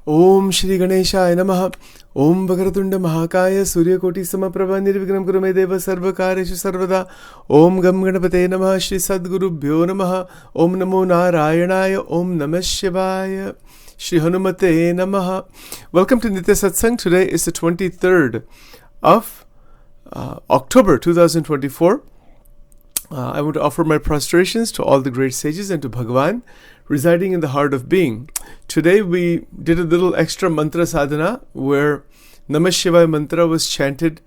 Om Shri Ganeshaya Namaha. Om Vakaratunda Mahakaya Suryakoti Samaprabha Nirvignam Kurume Deva Sarvakareshu Sarvada. Om Gam Ganapate Namaha Shri Sadgurubhyo Namaha. Om Namo Narayanaya. Om Namah Shivaya. Shri Hanumate Namaha. Welcome to Nitya Satsang. Today is the 23rd of October 2024. I want to offer my prostrations to all the great sages and to Bhagavan residing in the heart of being. Today we did a little extra mantra sadhana where Namah Shivaya mantra was chanted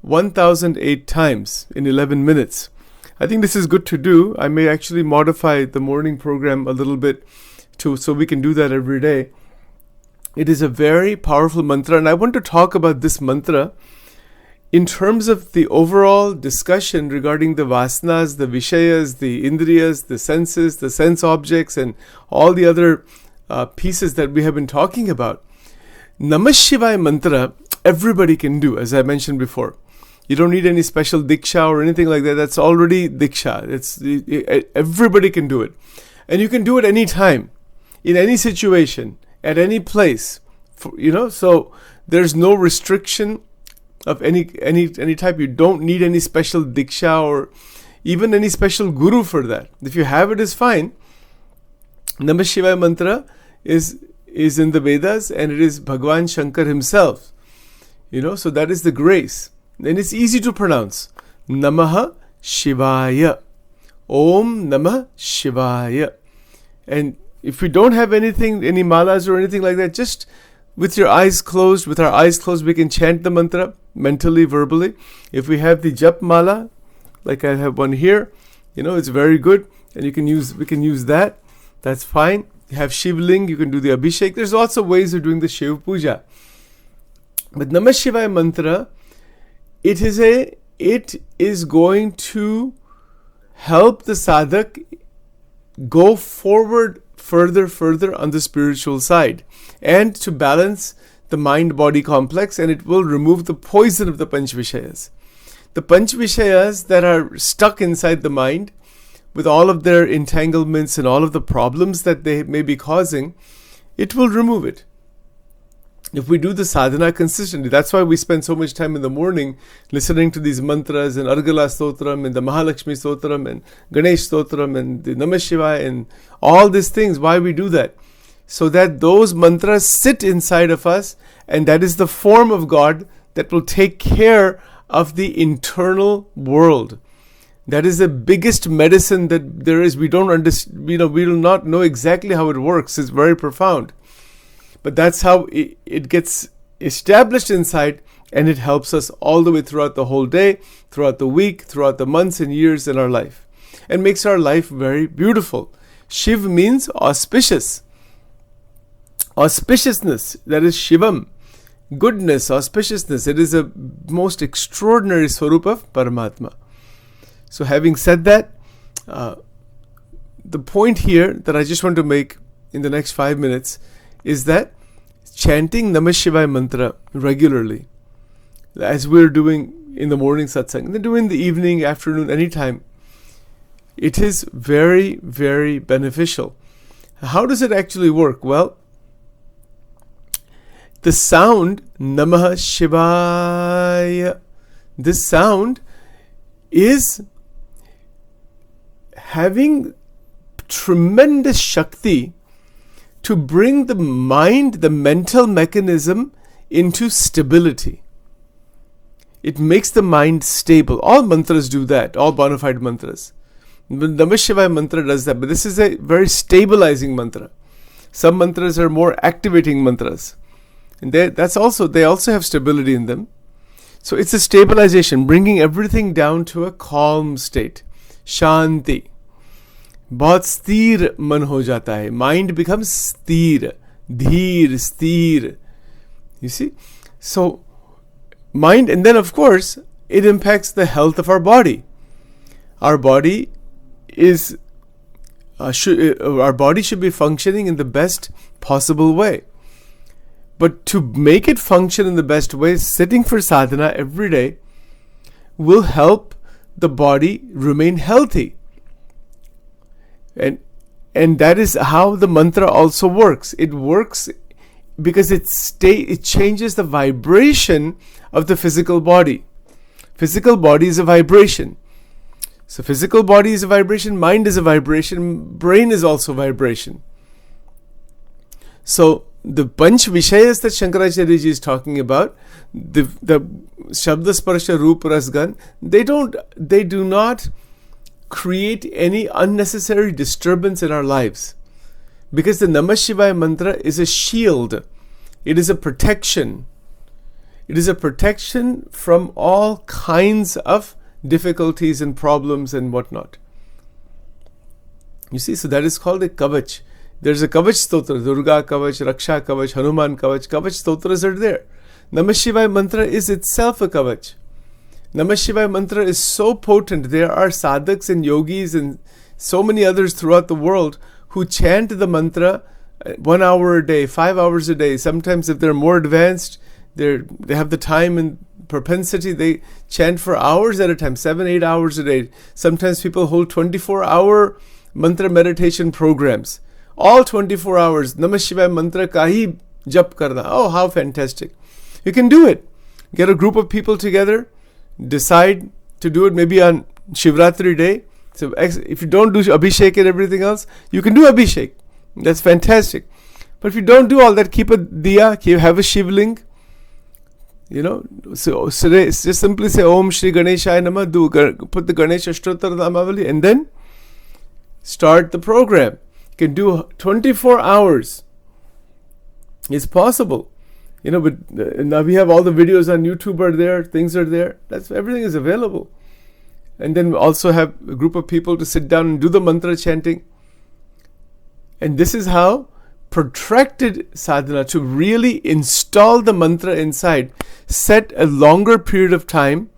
1008 times in 11 minutes. I think this is good to do. I may actually modify the morning program a little bit so we can do that every day. It is a very powerful mantra, and I want to talk about this mantra in terms of the overall discussion regarding the vasanas, the vishayas, the indriyas, the senses, the sense objects, and all the other pieces that we have been talking about. Namah Shivaya mantra, everybody can do, as I mentioned before. You don't need any special diksha or anything like that. That's already diksha. Everybody can do it. And you can do it any time, in any situation, at any place. So there's no restriction of any type. You don't need any special diksha or even any special guru for that. If you have it, is fine. Namah Shivaya mantra is in the Vedas, and it is Bhagavan Shankar himself. So that is the grace. And it's easy to pronounce. Namah Shivaya. Om Namah Shivaya. And if we don't have anything, any malas or anything like that, just with our eyes closed, we can chant the mantra mentally, verbally. If we have the jap mala, like I have one here, it's very good, and we can use that. That's fine. You have Shivling, you can do the Abhishek. There's lots of ways of doing the Shiv Puja. But Namah Shivaya mantra, it is going to help the sadhak go forward further on the spiritual side, and to balance the mind-body complex, and it will remove the poison of the Panch Vishayas. The Panch Vishayas that are stuck inside the mind with all of their entanglements and all of the problems that they may be causing, it will remove it. If we do the sadhana consistently, that's why we spend so much time in the morning listening to these mantras and Argala Stotram and the Mahalakshmi Stotram and Ganesh Stotram and the Namah Shivaya and all these things. Why we do that? So that those mantras sit inside of us, and that is the form of God that will take care of the internal world. That is the biggest medicine that there is. We don't understand. We will not know exactly how it works. It's very profound. But that's how it gets established inside, and it helps us all the way throughout the whole day, throughout the week, throughout the months and years in our life, and makes our life very beautiful. Shiv means auspicious. Auspiciousness, that is Shivam. Goodness, auspiciousness. It is a most extraordinary swarup of Paramatma. So having said that, the point here that I just want to make in the next 5 minutes is that chanting Namah Shivaya mantra regularly, as we're doing in the morning satsang, and then doing the evening, afternoon, anytime, it is very, very beneficial. How does it actually work? Well, the sound Namah Shivaya, this sound is having tremendous Shakti to bring the mind, the mental mechanism, into stability. It makes the mind stable. All mantras do that, all bona fide mantras. Namah Shivaya mantra does that, but this is a very stabilizing mantra. Some mantras are more activating mantras, and they also have stability in them. So it's a stabilization, bringing everything down to a calm state. Shanti. बहुत स्थिर मन हो जाता है. Mind becomes स्थिर, धीर, स्थिर. You see? So, mind, and then of course, it impacts the health of our body. Our body should be functioning in the best possible way. But to make it function in the best way, sitting for sadhana every day will help the body remain healthy. And that is how the mantra also works. It works because it changes the vibration of the physical body. Physical body is a vibration. So physical body is a vibration, mind is a vibration, brain is also vibration. So the Panch Vishayas that Shankaracharya ji is talking about, the Shabda Sparsha Roop Rasgan, they do not create any unnecessary disturbance in our lives. Because the Namah Shivaya mantra is a shield. It is a protection. It is a protection from all kinds of difficulties and problems and whatnot. You see, so that is called a kavach. There's a kavach stotra, Durga kavach, Raksha kavach, Hanuman kavach. Kavach stotras are there. Namah Shivaya mantra is itself a kavach. Namah Shivaya mantra is so potent. There are sadhaks and yogis and so many others throughout the world who chant the mantra 1 hour a day, 5 hours a day. Sometimes if they're more advanced, they have the time and propensity, they chant for hours at a time, 7-8 hours a day. Sometimes people hold 24-hour mantra meditation programs. All 24 hours, Namah Shivaya mantra ka hi jap karna. Oh, how fantastic. You can do it. Get a group of people together, decide to do it maybe on Shivratri day. So if you don't do Abhishek and everything else, you can do Abhishek. That's fantastic. But if you don't do all that, keep a diya, have a Shivling. So just simply say Om Shri Ganeshaya Namah, put the Ganesha Shtotra Namavali, and then start the program. You can do 24 hours. It's possible. But now we have all the videos on YouTube are there, things are there. Everything is available. And then we also have a group of people to sit down and do the mantra chanting. And this is how protracted sadhana, to really install the mantra inside, set a longer period of time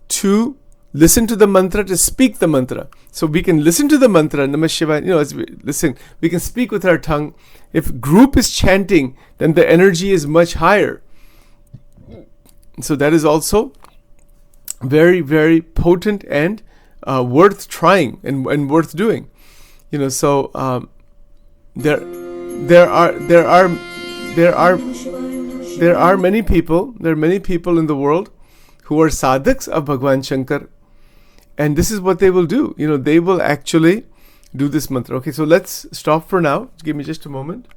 to listen to the mantra, to speak the mantra. So we can listen to the mantra, Namah Shivaya, as we listen, we can speak with our tongue. If group is chanting, then the energy is much higher. So that is also very, very potent and worth trying and worth doing. So there are many people in the world who are sadhaks of Bhagwan Shankar, and this is what they will do. They will actually do this mantra. Okay, so let's stop for now. Give me just a moment.